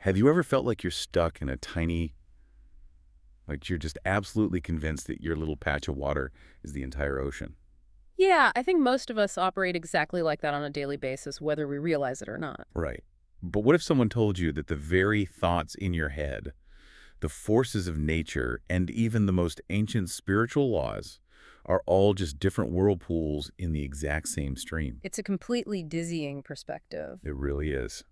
Have you ever felt like you're stuck in a tiny, like you're just absolutely convinced that your little patch of water is the entire ocean? Yeah, I think most of us operate exactly like that on a daily basis, whether we realize it or not. Right. But what if someone told you that the very thoughts in your head, the forces of nature, and even the most ancient spiritual laws are all just different whirlpools in the exact same stream? It's a completely dizzying perspective. It really is.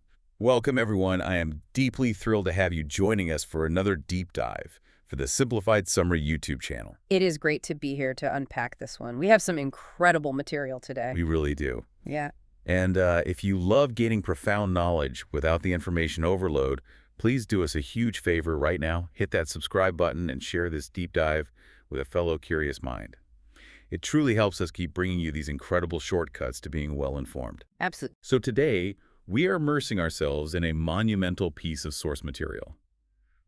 Welcome, everyone. I am deeply thrilled to have you joining us for another deep dive for the Simplified Summary YouTube channel. It is great to be here to unpack this one. We have some incredible material today. We really do. Yeah. And if you love gaining profound knowledge without the information overload, please do us a huge favor right now. Hit that subscribe button and share this deep dive with a fellow curious mind. It truly helps us keep bringing you these incredible shortcuts to being well-informed. Absolutely. So today, we are immersing ourselves in a monumental piece of source material.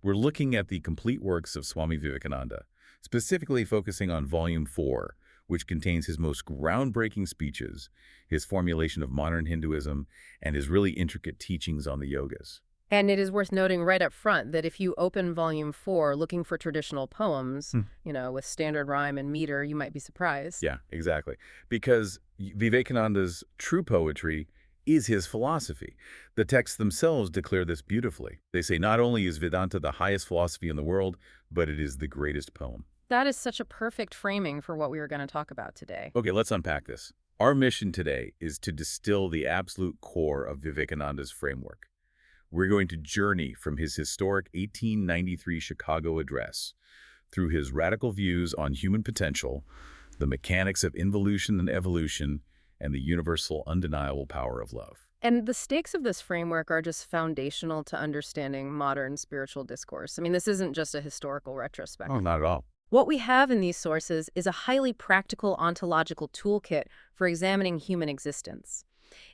We're looking at the complete works of Swami Vivekananda, specifically focusing on Volume 4, which contains his most groundbreaking speeches, his formulation of modern Hinduism, and his really intricate teachings on the yogas. And it is worth noting right up front that if you open Volume 4 looking for traditional poems, with standard rhyme and meter, you might be surprised. Yeah, exactly. Because Vivekananda's true poetry is his philosophy. The texts themselves declare this beautifully. They say not only is Vedanta the highest philosophy in the world, but it is the greatest poem. That is such a perfect framing for what we are going to talk about today. Okay, let's unpack this. Our mission today is to distill the absolute core of Vivekananda's framework. We're going to journey from his historic 1893 Chicago address through his radical views on human potential, the mechanics of involution and evolution, and the universal undeniable power of love. And the stakes of this framework are just foundational to understanding modern spiritual discourse. I mean, this isn't just a historical retrospective. Oh, not at all. What we have in these sources is a highly practical ontological toolkit for examining human existence.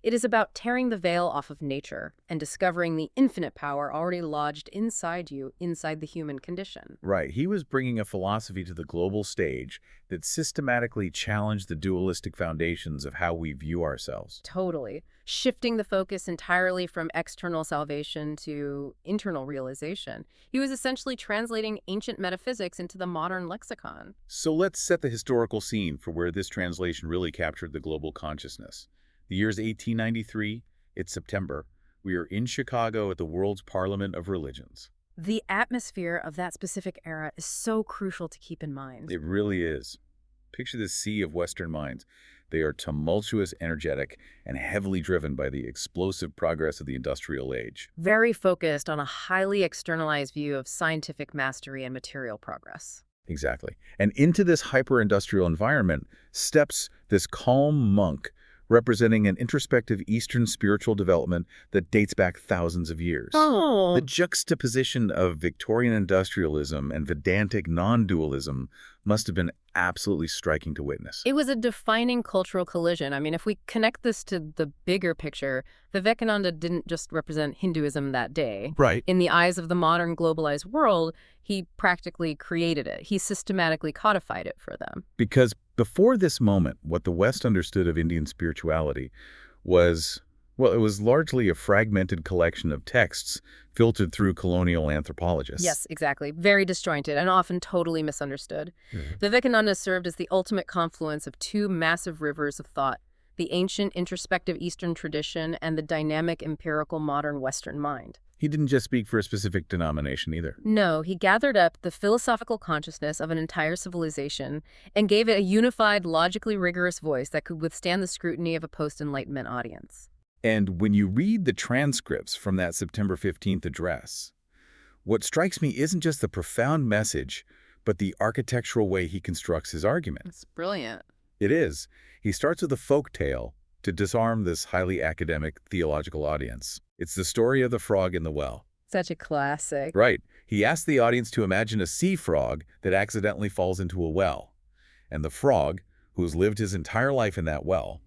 It is about tearing the veil off of nature and discovering the infinite power already lodged inside you, inside the human condition. Right. He was bringing a philosophy to the global stage that systematically challenged the dualistic foundations of how we view ourselves. Totally. Shifting the focus entirely from external salvation to internal realization. He was essentially translating ancient metaphysics into the modern lexicon. So let's set the historical scene for where this translation really captured the global consciousness. The year's 1893, it's September. We are in Chicago at the world's Parliament of Religions. The atmosphere of that specific era is so crucial to keep in mind. It really is. Picture this sea of Western minds. They are tumultuous, energetic, and heavily driven by the explosive progress of the industrial age. Very focused on a highly externalized view of scientific mastery and material progress. Exactly. And into this hyper-industrial environment steps this calm monk representing an introspective Eastern spiritual development that dates back thousands of years. Oh. The juxtaposition of Victorian industrialism and Vedantic non-dualism must have been absolutely striking to witness. It was a defining cultural collision. I mean, if we connect this to the bigger picture, Vivekananda didn't just represent Hinduism that day. Right. In the eyes of the modern globalized world, he practically created it. He systematically codified it for them. Because before this moment, what the West understood of Indian spirituality was, well, it was largely a fragmented collection of texts filtered through colonial anthropologists. Yes, exactly. Very disjointed and often totally misunderstood. Vivekananda served as the ultimate confluence of two massive rivers of thought, the ancient introspective Eastern tradition and the dynamic empirical modern Western mind. He didn't just speak for a specific denomination either. No, he gathered up the philosophical consciousness of an entire civilization and gave it a unified, logically rigorous voice that could withstand the scrutiny of a post-Enlightenment audience. And when you read the transcripts from that September 15th address, what strikes me isn't just the profound message, but the architectural way he constructs his argument. It's brilliant. It is. He starts with a folk tale to disarm this highly academic theological audience. It's the story of the frog in the well. Such a classic. Right. He asks the audience to imagine a sea frog that accidentally falls into a well. And the frog, who's lived his entire life in that well,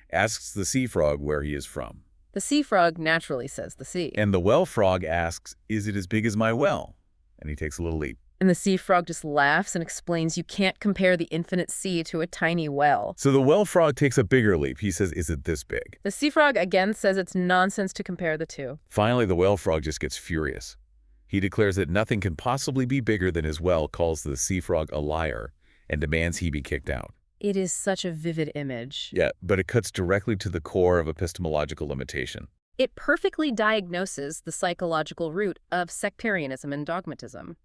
asks the sea frog where he is from. The sea frog naturally says the sea. And the well frog asks, "Is it as big as my well?" And he takes a little leap. And the sea frog just laughs and explains you can't compare the infinite sea to a tiny well. So the well frog takes a bigger leap. He says, is it this big? The sea frog again says it's nonsense to compare the two. Finally, the well frog just gets furious. He declares that nothing can possibly be bigger than his well, calls the sea frog a liar, and demands he be kicked out. It is such a vivid image. Yeah, but it cuts directly to the core of epistemological limitation. It perfectly diagnoses the psychological root of sectarianism and dogmatism.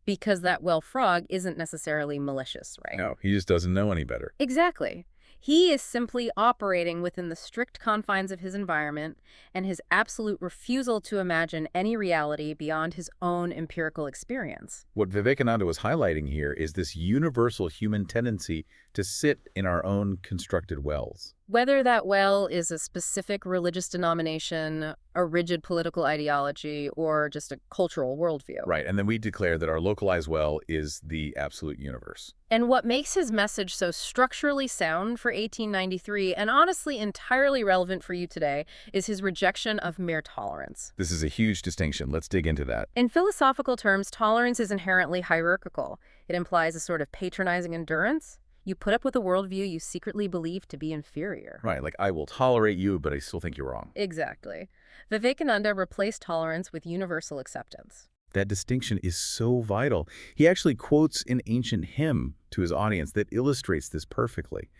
Because that well frog isn't necessarily malicious, right? No, he just doesn't know any better. Exactly. He is simply operating within the strict confines of his environment and his absolute refusal to imagine any reality beyond his own empirical experience. What Vivekananda was highlighting here is this universal human tendency to sit in our own constructed wells. Whether that well is a specific religious denomination, a rigid political ideology, or just a cultural worldview. Right, and then we declare that our localized well is the absolute universe. And what makes his message so structurally sound for 1893 and honestly entirely relevant for you today is his rejection of mere tolerance. This is a huge distinction. Let's dig into that. In philosophical terms, tolerance is inherently hierarchical. It implies a sort of patronizing endurance. You put up with a worldview you secretly believe to be inferior. Right, like I will tolerate you, but I still think you're wrong. Exactly. Vivekananda replaced tolerance with universal acceptance. That distinction is so vital. He actually quotes an ancient hymn to his audience that illustrates this perfectly.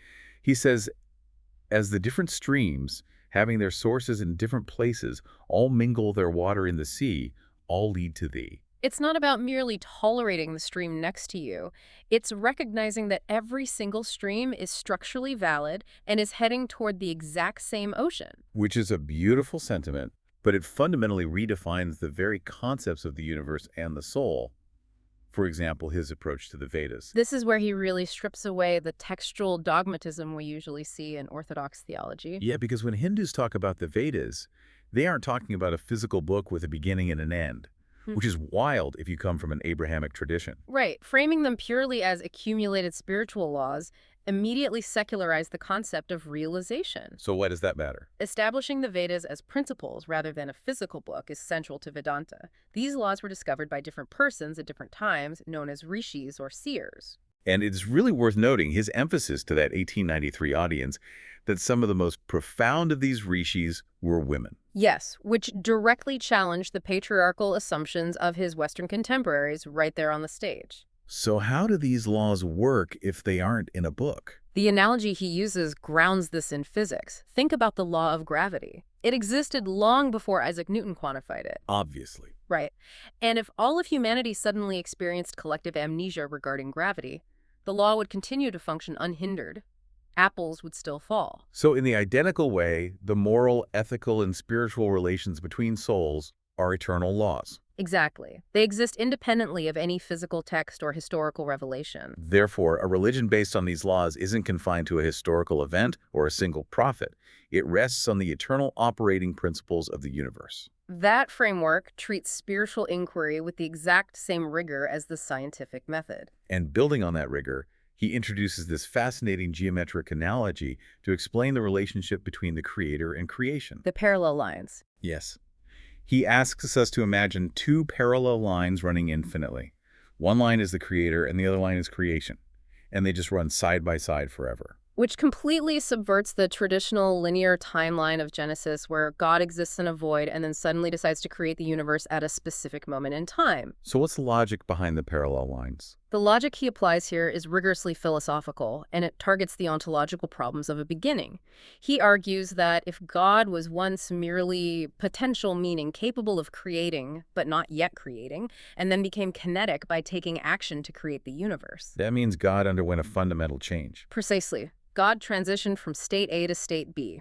He says, as the different streams, having their sources in different places, all mingle their water in the sea, all lead to thee. It's not about merely tolerating the stream next to you. It's recognizing that every single stream is structurally valid and is heading toward the exact same ocean. Which is a beautiful sentiment, but it fundamentally redefines the very concepts of the universe and the soul. For example, his approach to the Vedas. This is where he really strips away the textual dogmatism we usually see in Orthodox theology. Yeah, because when Hindus talk about the Vedas, they aren't talking about a physical book with a beginning and an end, which is wild if you come from an Abrahamic tradition. Right. Framing them purely as accumulated spiritual laws immediately secularized the concept of realization. So why does that matter? Establishing the Vedas as principles rather than a physical book is central to Vedanta. These laws were discovered by different persons at different times, known as rishis or seers. And it's really worth noting his emphasis to that 1893 audience that some of the most profound of these rishis were women. Yes, which directly challenged the patriarchal assumptions of his Western contemporaries right there on the stage. So how do these laws work if they aren't in a book? The analogy he uses grounds this in physics. Think about the law of gravity. It existed long before Isaac Newton quantified it. Obviously. Right. And if all of humanity suddenly experienced collective amnesia regarding gravity, the law would continue to function unhindered. Apples would still fall. So in the identical way, the moral, ethical, and spiritual relations between souls are eternal laws. Exactly. They exist independently of any physical text or historical revelation. Therefore, a religion based on these laws isn't confined to a historical event or a single prophet. It rests on the eternal operating principles of the universe. That framework treats spiritual inquiry with the exact same rigor as the scientific method. And building on that rigor, he introduces this fascinating geometric analogy to explain the relationship between the creator and creation. The parallel lines. Yes. He asks us to imagine two parallel lines running infinitely. One line is the creator and the other line is creation. And they just run side by side forever. Which completely subverts the traditional linear timeline of Genesis where God exists in a void and then suddenly decides to create the universe at a specific moment in time. So what's the logic behind the parallel lines? The logic he applies here is rigorously philosophical, and it targets the ontological problems of a beginning. He argues that if God was once merely potential, meaning capable of creating, but not yet creating, and then became kinetic by taking action to create the universe. That means God underwent a fundamental change. Precisely. God transitioned from state A to state B.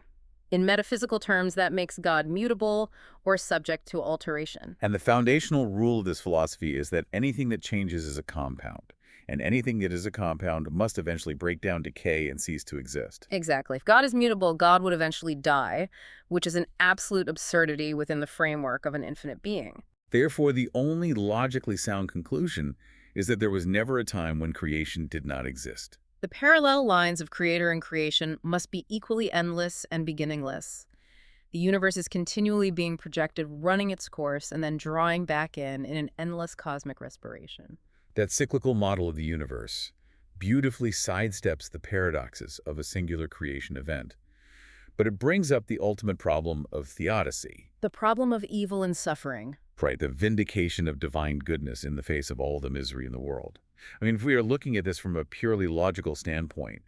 In metaphysical terms, that makes God mutable or subject to alteration. And the foundational rule of this philosophy is that anything that changes is a compound. And anything that is a compound must eventually break down, decay, and cease to exist. Exactly. If God is mutable, God would eventually die, which is an absolute absurdity within the framework of an infinite being. Therefore, the only logically sound conclusion is that there was never a time when creation did not exist. The parallel lines of creator and creation must be equally endless and beginningless. The universe is continually being projected, running its course, and then drawing back in an endless cosmic respiration. That cyclical model of the universe beautifully sidesteps the paradoxes of a singular creation event. But it brings up the ultimate problem of theodicy. The problem of evil and suffering. Right, the vindication of divine goodness in the face of all the misery in the world. I mean, if we are looking at this from a purely logical standpoint,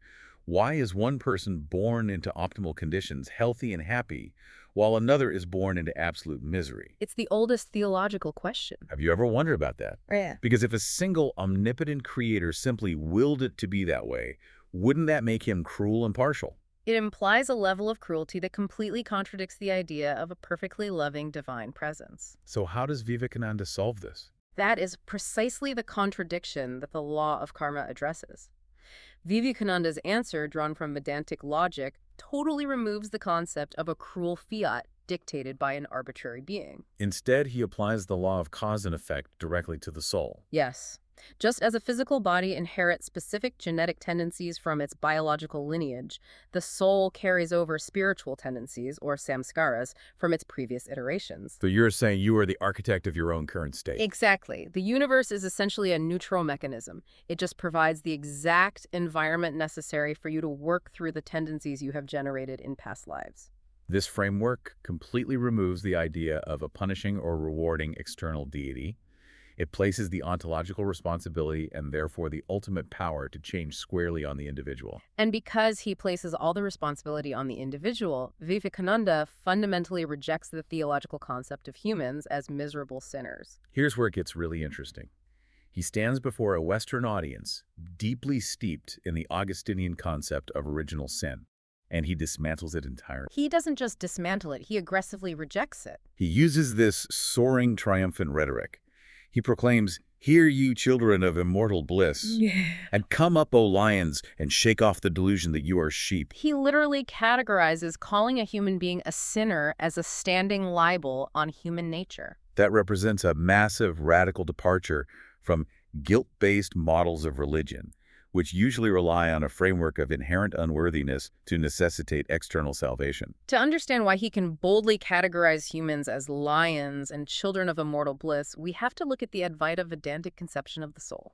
why is one person born into optimal conditions, healthy and happy, while another is born into absolute misery? It's the oldest theological question. Have you ever wondered about that? Yeah. Because if a single omnipotent creator simply willed it to be that way, wouldn't that make him cruel and partial? It implies a level of cruelty that completely contradicts the idea of a perfectly loving divine presence. So how does Vivekananda solve this? That is precisely the contradiction that the law of karma addresses. Vivekananda's answer, drawn from Vedantic logic, totally removes the concept of a cruel fiat dictated by an arbitrary being. Instead, he applies the law of cause and effect directly to the soul. Yes. Just as a physical body inherits specific genetic tendencies from its biological lineage, the soul carries over spiritual tendencies, or samskaras, from its previous iterations. So you're saying you are the architect of your own current state. Exactly. The universe is essentially a neutral mechanism. It just provides the exact environment necessary for you to work through the tendencies you have generated in past lives. This framework completely removes the idea of a punishing or rewarding external deity. It places the ontological responsibility and therefore the ultimate power to change squarely on the individual. And because he places all the responsibility on the individual, Vivekananda fundamentally rejects the theological concept of humans as miserable sinners. Here's where it gets really interesting. He stands before a Western audience deeply steeped in the Augustinian concept of original sin, and he dismantles it entirely. He doesn't just dismantle it, he aggressively rejects it. He uses this soaring, triumphant rhetoric. He proclaims, "Hear you children of immortal bliss, and come up, O lions, and shake off the delusion that you are sheep." He literally categorizes calling a human being a sinner as a standing libel on human nature. That represents a massive, radical departure from guilt-based models of religion, which usually rely on a framework of inherent unworthiness to necessitate external salvation. To understand why he can boldly categorize humans as lions and children of immortal bliss, we have to look at the Advaita Vedantic conception of the soul.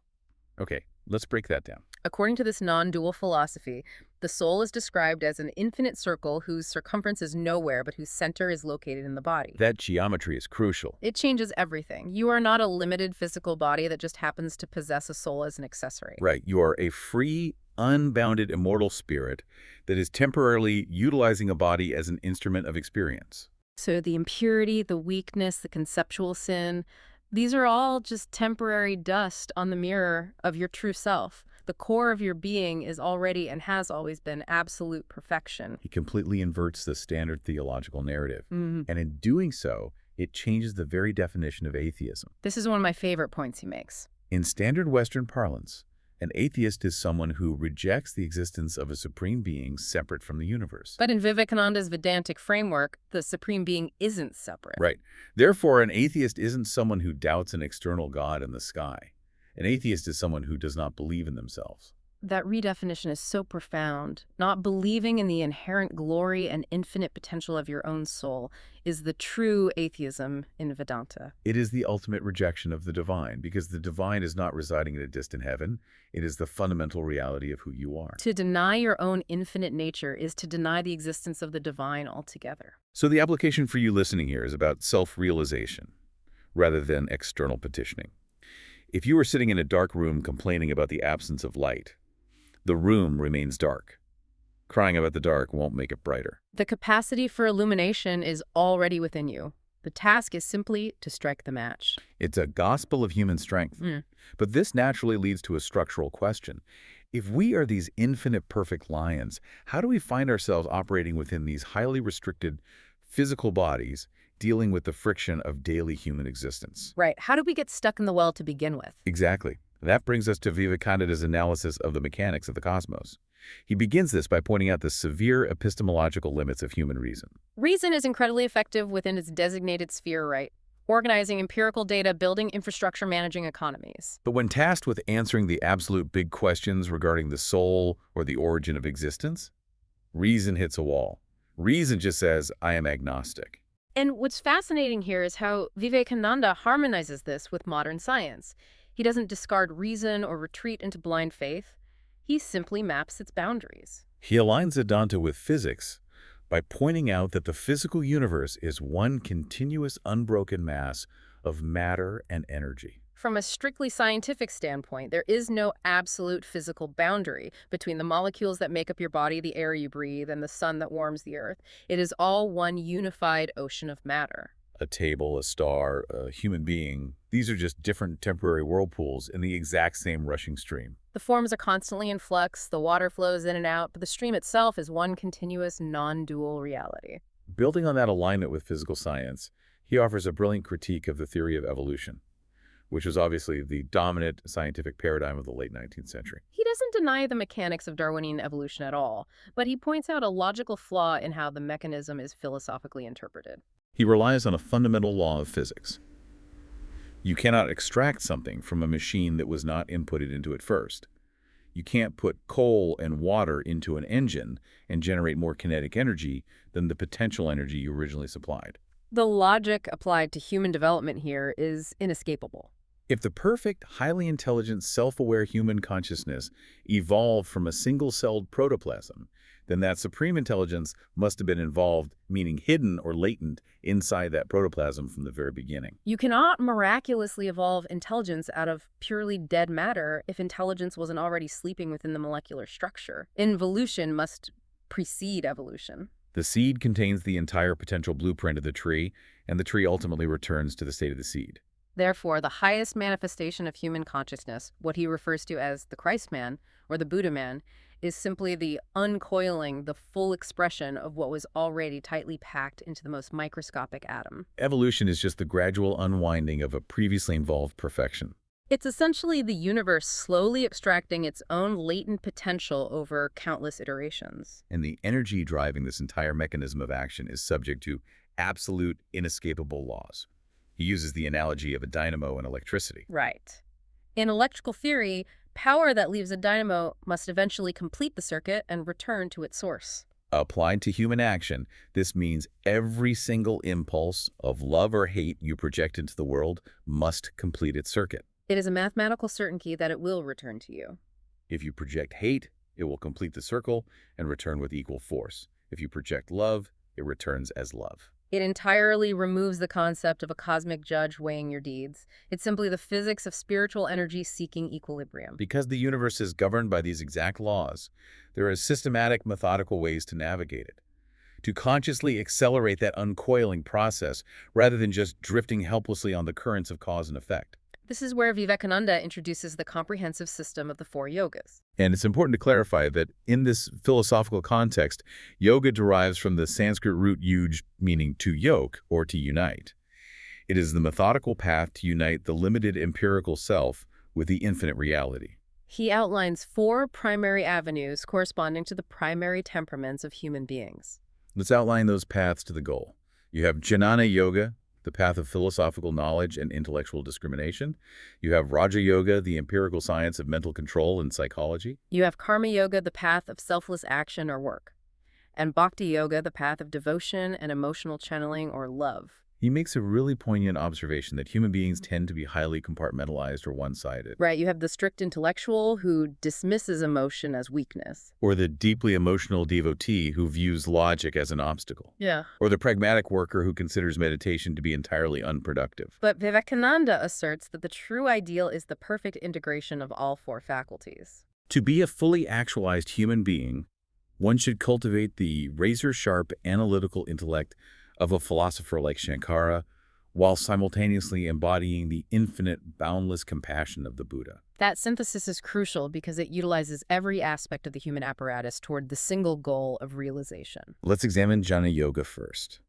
Okay, let's break that down. According to this non-dual philosophy, the soul is described as an infinite circle whose circumference is nowhere but whose center is located in the body. That geometry is crucial. It changes everything. You are not a limited physical body that just happens to possess a soul as an accessory. Right, you are a free, unbounded, immortal spirit that is temporarily utilizing a body as an instrument of experience. So the impurity, the weakness, the conceptual sin, these are all just temporary dust on the mirror of your true self. The core of your being is already and has always been absolute perfection. He completely inverts the standard theological narrative. Mhm. And in doing so, it changes the very definition of atheism. This is one of my favorite points he makes. In standard Western parlance, an atheist is someone who rejects the existence of a supreme being separate from the universe. But in Vivekananda's Vedantic framework, the supreme being isn't separate. Right. Therefore, an atheist isn't someone who doubts an external God in the sky. An atheist is someone who does not believe in themselves. That redefinition is so profound. Not believing in the inherent glory and infinite potential of your own soul is the true atheism in Vedanta. It is the ultimate rejection of the divine, because the divine is not residing in a distant heaven. It is the fundamental reality of who you are. To deny your own infinite nature is to deny the existence of the divine altogether. So the application for you listening here is about self-realization rather than external petitioning. If you are sitting in a dark room complaining about the absence of light, the room remains dark. Crying about the dark won't make it brighter. The capacity for illumination is already within you. The task is simply to strike the match. It's a gospel of human strength. But this naturally leads to a structural question. If we are these infinite perfect lions, how do we find ourselves operating within these highly restricted physical bodies, dealing with the friction of daily human existence? Right. How did we get stuck in the well to begin with? Exactly. That brings us to Vivekananda's analysis of the mechanics of the cosmos. He begins this by pointing out the severe epistemological limits of human reason. Reason is incredibly effective within its designated sphere, right? Organizing empirical data, building infrastructure, managing economies. But when tasked with answering the absolute big questions regarding the soul or the origin of existence, reason hits a wall. Reason just says, I am agnostic. And what's fascinating here is how Vivekananda harmonizes this with modern science. He doesn't discard reason or retreat into blind faith. He simply maps its boundaries. He aligns Vedanta with physics by pointing out that the physical universe is one continuous unbroken mass of matter and energy. From a strictly scientific standpoint, there is no absolute physical boundary between the molecules that make up your body, the air you breathe, and the sun that warms the earth. It is all one unified ocean of matter. A table, a star, a human being, these are just different temporary whirlpools in the exact same rushing stream. The forms are constantly in flux, the water flows in and out, but the stream itself is one continuous non-dual reality. Building on that alignment with physical science, he offers a brilliant critique of the theory of evolution, which was obviously the dominant scientific paradigm of the late 19th century. He doesn't deny the mechanics of Darwinian evolution at all, but he points out a logical flaw in how the mechanism is philosophically interpreted. He relies on a fundamental law of physics. You cannot extract something from a machine that was not inputted into it first. You can't put coal and water into an engine and generate more kinetic energy than the potential energy you originally supplied. The logic applied to human development here is inescapable. If the perfect, highly intelligent, self-aware human consciousness evolved from a single-celled protoplasm, then that supreme intelligence must have been involved, meaning hidden or latent, inside that protoplasm from the very beginning. You cannot miraculously evolve intelligence out of purely dead matter if intelligence wasn't already sleeping within the molecular structure. Involution must precede evolution. The seed contains the entire potential blueprint of the tree, and the tree ultimately returns to the state of the seed. Therefore, the highest manifestation of human consciousness, what he refers to as the Christ man or the Buddha man, is simply the uncoiling, the full expression of what was already tightly packed into the most microscopic atom. Evolution is just the gradual unwinding of a previously involved perfection. It's essentially the universe slowly extracting its own latent potential over countless iterations. And the energy driving this entire mechanism of action is subject to absolute, inescapable laws. He uses the analogy of a dynamo and electricity. Right. In electrical theory, power that leaves a dynamo must eventually complete the circuit and return to its source. Applied to human action, this means every single impulse of love or hate you project into the world must complete its circuit. It is a mathematical certainty that it will return to you. If you project hate, it will complete the circle and return with equal force. If you project love, it returns as love. It entirely removes the concept of a cosmic judge weighing your deeds. It's simply the physics of spiritual energy seeking equilibrium. Because the universe is governed by these exact laws, there are systematic, methodical ways to navigate it, to consciously accelerate that uncoiling process rather than just drifting helplessly on the currents of cause and effect. This is where Vivekananda introduces the comprehensive system of the 4 yogas. And it's important to clarify that in this philosophical context, yoga derives from the Sanskrit root yuj, meaning to yoke or to unite. It is the methodical path to unite the limited empirical self with the infinite reality. He outlines 4 primary avenues corresponding to the primary temperaments of human beings. Let's outline those paths to the goal. You have Jnana Yoga, the path of philosophical knowledge and intellectual discrimination. You have Raja Yoga, the empirical science of mental control and psychology. You have Karma Yoga, the path of selfless action or work. And Bhakti Yoga, the path of devotion and emotional channeling or love. He makes a really poignant observation that human beings tend to be highly compartmentalized or one-sided. Right, you have the strict intellectual who dismisses emotion as weakness. Or the deeply emotional devotee who views logic as an obstacle. Yeah. Or the pragmatic worker who considers meditation to be entirely unproductive. But Vivekananda asserts that the true ideal is the perfect integration of all 4 faculties. To be a fully actualized human being, one should cultivate the razor-sharp analytical intellect of a philosopher like Shankara, while simultaneously embodying the infinite, boundless compassion of the Buddha. That synthesis is crucial because it utilizes every aspect of the human apparatus toward the single goal of realization. Let's examine Jnana Yoga first.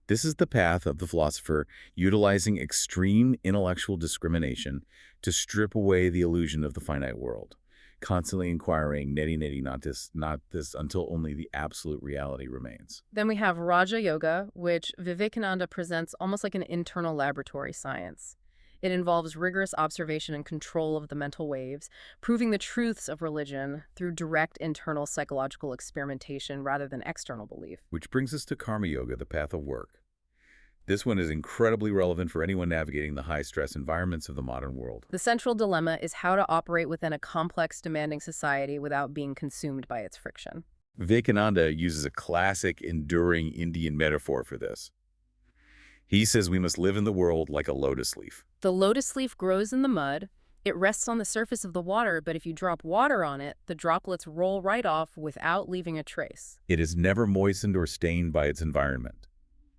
This is the path of the philosopher utilizing extreme intellectual discrimination to strip away the illusion of the finite world, constantly inquiring, neti, not this, until only the absolute reality remains. Then we have Raja Yoga, which Vivekananda presents almost like an internal laboratory science. It involves rigorous observation and control of the mental waves, proving the truths of religion through direct internal psychological experimentation rather than external belief. Which brings us to Karma Yoga, the path of work. This one is incredibly relevant for anyone navigating the high-stress environments of the modern world. The central dilemma is how to operate within a complex, demanding society without being consumed by its friction. Vivekananda uses a classic, enduring Indian metaphor for this. He says we must live in the world like a lotus leaf. The lotus leaf grows in the mud. It rests on the surface of the water, but if you drop water on it, the droplets roll right off without leaving a trace. It is never moistened or stained by its environment.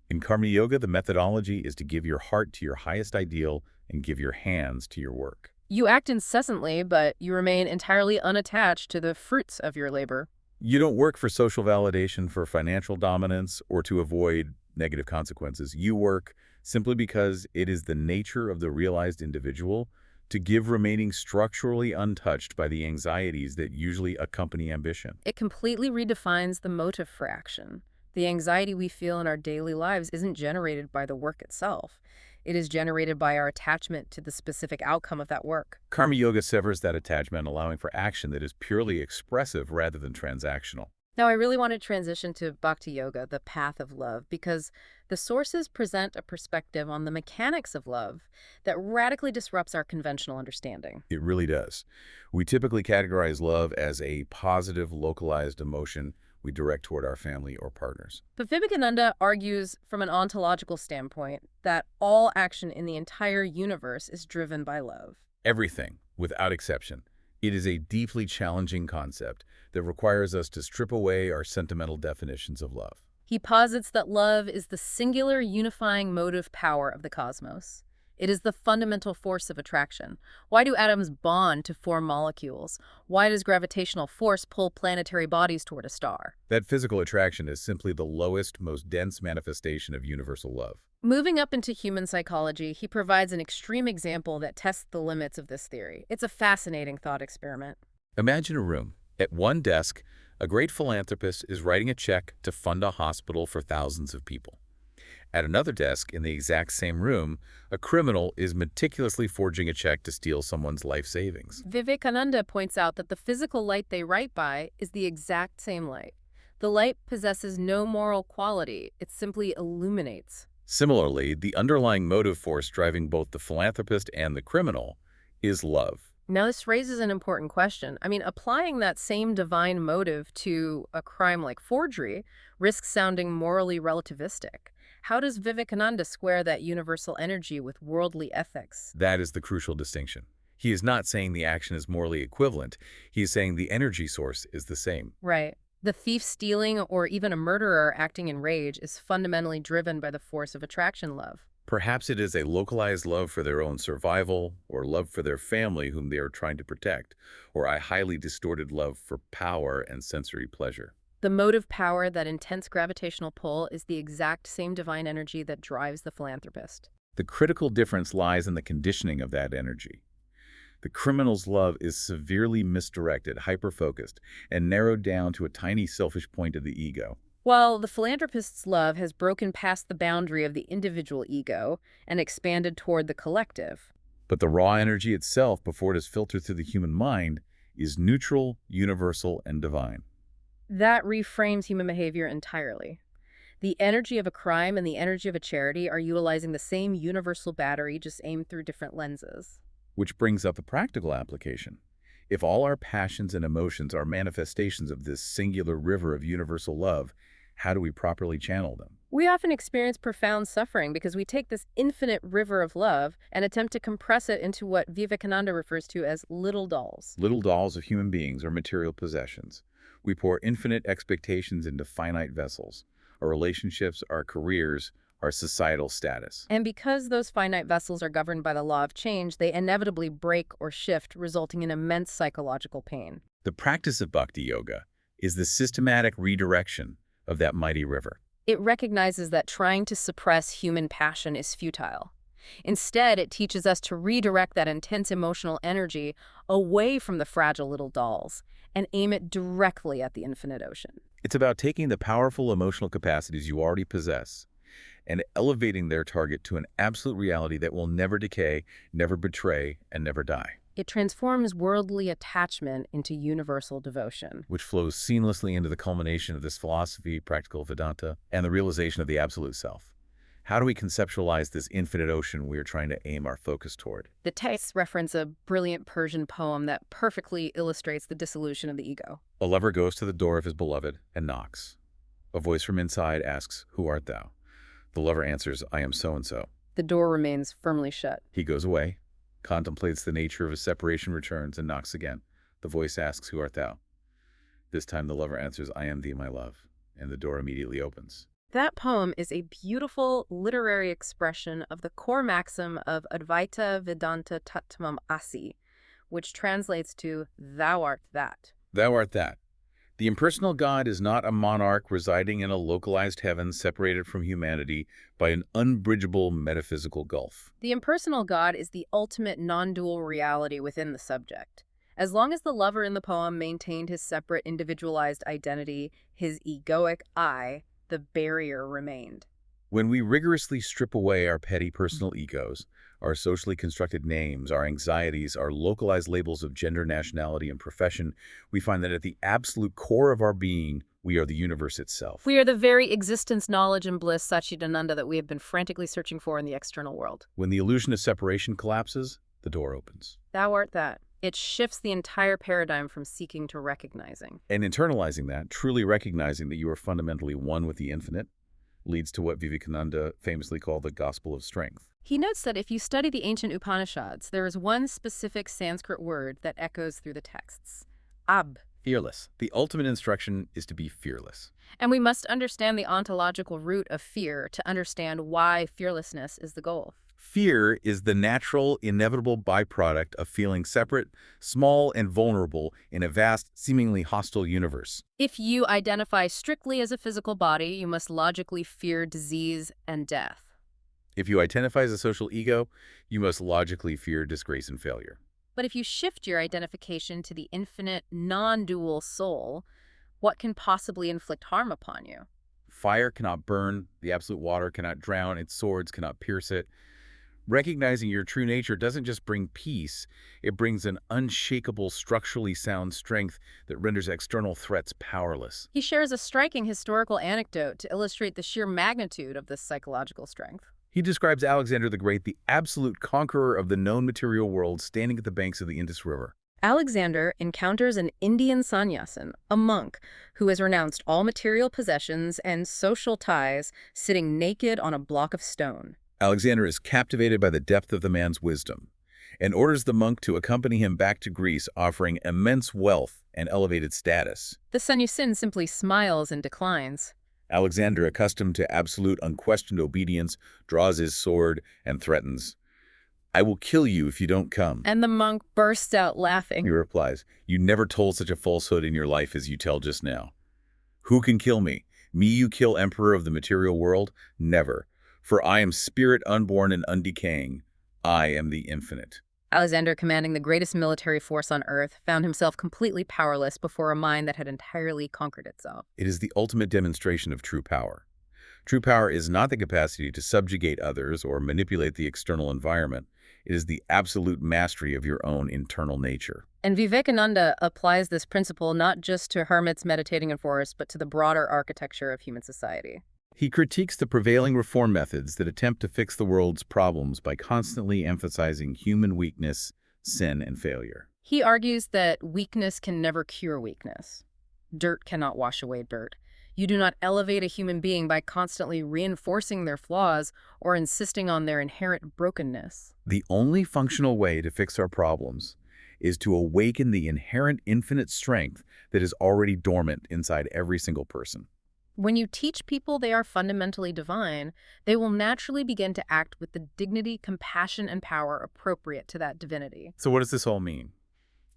In Karma Yoga, the methodology is to give your heart to your highest ideal and give your hands to your work. You act incessantly, but you remain entirely unattached to the fruits of your labor. You don't work for social validation, for financial dominance, or to avoid negative consequences. You work simply because it is the nature of the realized individual to give, remaining structurally untouched by the anxieties that usually accompany ambition. It completely redefines the motive for action. The anxiety we feel in our daily lives isn't generated by the work itself. It is generated by our attachment to the specific outcome of that work. Karma Yoga severs that attachment, allowing for action that is purely expressive rather than transactional. Now, I really want to transition to Bhakti Yoga, the path of love, because the sources present a perspective on the mechanics of love that radically disrupts our conventional understanding. It really does. We typically categorize love as a positive, localized emotion we direct toward our family or partners. But Vivekananda argues from an ontological standpoint that all action in the entire universe is driven by love. Everything, without exception. It is a deeply challenging concept that requires us to strip away our sentimental definitions of love. He posits that love is the singular unifying motive power of the cosmos. It is the fundamental force of attraction. Why do atoms bond to form molecules? Why does gravitational force pull planetary bodies toward a star? That physical attraction is simply the lowest, most dense manifestation of universal love. Moving up into human psychology, he provides an extreme example that tests the limits of this theory. It's a fascinating thought experiment. Imagine a room. At one desk, a great philanthropist is writing a check to fund a hospital for thousands of people. At another desk, in the exact same room, a criminal is meticulously forging a check to steal someone's life savings. Vivekananda points out that the physical light they write by is the exact same light. The light possesses no moral quality. It simply illuminates. Similarly, the underlying motive force driving both the philanthropist and the criminal is love. Now, this raises an important question. Applying that same divine motive to a crime like forgery risks sounding morally relativistic. How does Vivekananda square that universal energy with worldly ethics? That is the crucial distinction. He is not saying the action is morally equivalent. He is saying the energy source is the same. Right. The thief stealing or even a murderer acting in rage is fundamentally driven by the force of attraction love. Perhaps it is a localized love for their own survival, or love for their family whom they are trying to protect, or a highly distorted love for power and sensory pleasure. The motive power, that intense gravitational pull, is the exact same divine energy that drives the philanthropist. The critical difference lies in the conditioning of that energy. The criminal's love is severely misdirected, hyper-focused, and narrowed down to a tiny selfish point of the ego. While the philanthropist's love has broken past the boundary of the individual ego and expanded toward the collective. But the raw energy itself, before it is filtered through the human mind, is neutral, universal, and divine. That reframes human behavior entirely. The energy of a crime and the energy of a charity are utilizing the same universal battery, just aimed through different lenses. Which brings up the practical application. If all our passions and emotions are manifestations of this singular river of universal love, how do we properly channel them? We often experience profound suffering because we take this infinite river of love and attempt to compress it into what Vivekananda refers to as little dolls. Little dolls of human beings or material possessions. We pour infinite expectations into finite vessels. Our relationships, our careers, our societal status. And because those finite vessels are governed by the law of change, they inevitably break or shift, resulting in immense psychological pain. The practice of Bhakti Yoga is the systematic redirection of that mighty river. It recognizes that trying to suppress human passion is futile. Instead, it teaches us to redirect that intense emotional energy away from the fragile little dolls and aim it directly at the infinite ocean. It's about taking the powerful emotional capacities you already possess and elevating their target to an absolute reality that will never decay, never betray, and never die, It transforms worldly attachment into universal devotion. which flows seamlessly into the culmination of this philosophy, practical Vedanta, and the realization of the absolute self. How do we conceptualize this infinite ocean we are trying to aim our focus toward? The texts reference a brilliant Persian poem that perfectly illustrates the dissolution of the ego. A lover goes to the door of his beloved and knocks. A voice from inside asks, "Who art thou?" The lover answers, "I am so-and-so." The door remains firmly shut. He goes away, contemplates the nature of his separation, returns, and knocks again. The voice asks, "Who art thou?" This time the lover answers, "I am thee, my love," and the door immediately opens. That poem is a beautiful literary expression of the core maxim of Advaita Vedanta Tattvam Asi, which translates to "Thou art that." Thou art that. The impersonal God is not a monarch residing in a localized heaven separated from humanity by an unbridgeable metaphysical gulf. The impersonal God is the ultimate non-dual reality within the subject. As long as the lover in the poem maintained his separate individualized identity, his egoic I, the barrier remained. When we rigorously strip away our petty personal egos, our socially constructed names, our anxieties, our localized labels of gender, nationality, and profession, we find that at the absolute core of our being, we are the universe itself. We are the very existence, knowledge, and bliss, Satchidananda, that we have been frantically searching for in the external world. When the illusion of separation collapses, the door opens. Thou art that. It shifts the entire paradigm from seeking to recognizing. And internalizing that, truly recognizing that you are fundamentally one with the infinite, leads to what Vivekananda famously called the gospel of strength. He notes that if you study the ancient Upanishads, there is one specific Sanskrit word that echoes through the texts. Fearless. The ultimate instruction is to be fearless. And we must understand the ontological root of fear to understand why fearlessness is the goal. Fear is the natural, inevitable byproduct of feeling separate, small, and vulnerable in a vast, seemingly hostile universe. If you identify strictly as a physical body, you must logically fear disease and death. If you identify as a social ego, you must logically fear disgrace and failure. But if you shift your identification to the infinite, non-dual soul, what can possibly inflict harm upon you? Fire cannot burn, the absolute water cannot drown, its swords cannot pierce it. Recognizing your true nature doesn't just bring peace, it brings an unshakable, structurally sound strength that renders external threats powerless. He shares a striking historical anecdote to illustrate the sheer magnitude of this psychological strength. He describes Alexander the Great, the absolute conqueror of the known material world, standing at the banks of the Indus River. Alexander encounters an Indian Sannyasin, a monk, who has renounced all material possessions and social ties, sitting naked on a block of stone. Alexander is captivated by the depth of the man's wisdom and orders the monk to accompany him back to Greece, offering immense wealth and elevated status. The Sannyasin simply smiles and declines. Alexander, accustomed to absolute, unquestioned obedience, draws his sword and threatens, "I will kill you if you don't come." And the monk bursts out laughing. He replies, "You never told such a falsehood in your life as you tell just now. Who can kill me? Me you kill, emperor of the material world? Never. For I am spirit unborn and undecaying. I am the infinite." Alexander, commanding the greatest military force on earth, found himself completely powerless before a mind that had entirely conquered itself. It is the ultimate demonstration of true power. True power is not the capacity to subjugate others or manipulate the external environment. It is the absolute mastery of your own internal nature. And Vivekananda applies this principle not just to hermits meditating in forests, but to the broader architecture of human society. He critiques the prevailing reform methods that attempt to fix the world's problems by constantly emphasizing human weakness, sin, and failure. He argues that weakness can never cure weakness. Dirt cannot wash away dirt. You do not elevate a human being by constantly reinforcing their flaws or insisting on their inherent brokenness. The only functional way to fix our problems is to awaken the inherent infinite strength that is already dormant inside every single person. When you teach people they are fundamentally divine, they will naturally begin to act with the dignity, compassion, and power appropriate to that divinity. So what does this all mean?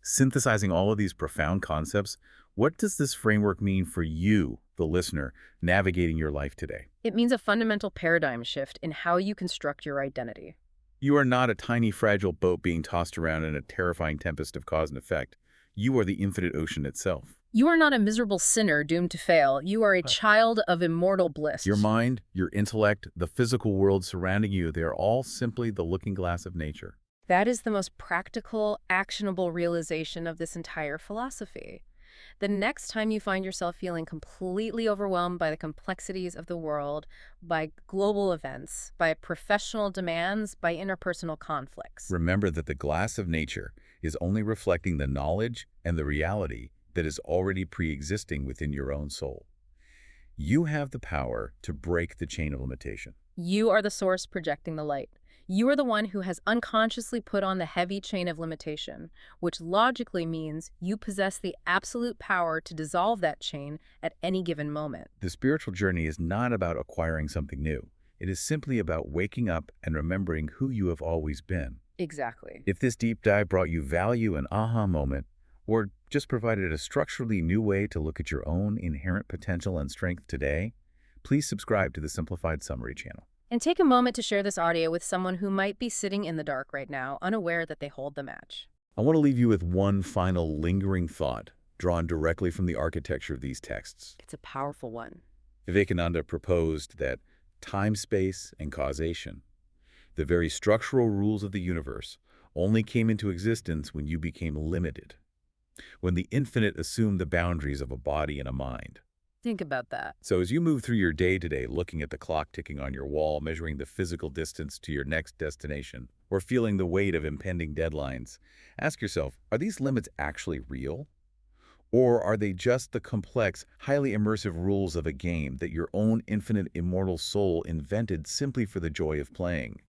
Synthesizing all of these profound concepts, what does this framework mean for you, the listener, navigating your life today? It means a fundamental paradigm shift in how you construct your identity. You are not a tiny, fragile boat being tossed around in a terrifying tempest of cause and effect. You are the infinite ocean itself. You are not a miserable sinner doomed to fail. You are a child of immortal bliss. Your mind, your intellect, the physical world surrounding you, they are all simply the looking glass of nature. That is the most practical, actionable realization of this entire philosophy. The next time you find yourself feeling completely overwhelmed by the complexities of the world, by global events, by professional demands, by interpersonal conflicts. Remember that the glass of nature is only reflecting the knowledge and the reality that is already pre-existing within your own soul. You have the power to break the chain of limitation. You are the source projecting the light. You are the one who has unconsciously put on the heavy chain of limitation, which logically means you possess the absolute power to dissolve that chain at any given moment. The spiritual journey is not about acquiring something new. It is simply about waking up and remembering who you have always been. Exactly. If this deep dive brought you value, an aha moment, or just provided a structurally new way to look at your own inherent potential and strength today, please subscribe to the Simplified Summary channel. And take a moment to share this audio with someone who might be sitting in the dark right now, unaware that they hold the match. I want to leave you with one final lingering thought, drawn directly from the architecture of these texts. It's a powerful one. Vivekananda proposed that time, space, and causation, the very structural rules of the universe, only came into existence when you became limited, when the infinite assumed the boundaries of a body and a mind. Think about that. So as you move through your day today, looking at the clock ticking on your wall, measuring the physical distance to your next destination, or feeling the weight of impending deadlines, ask yourself, are these limits actually real? Or are they just the complex, highly immersive rules of a game that your own infinite immortal soul invented simply for the joy of playing?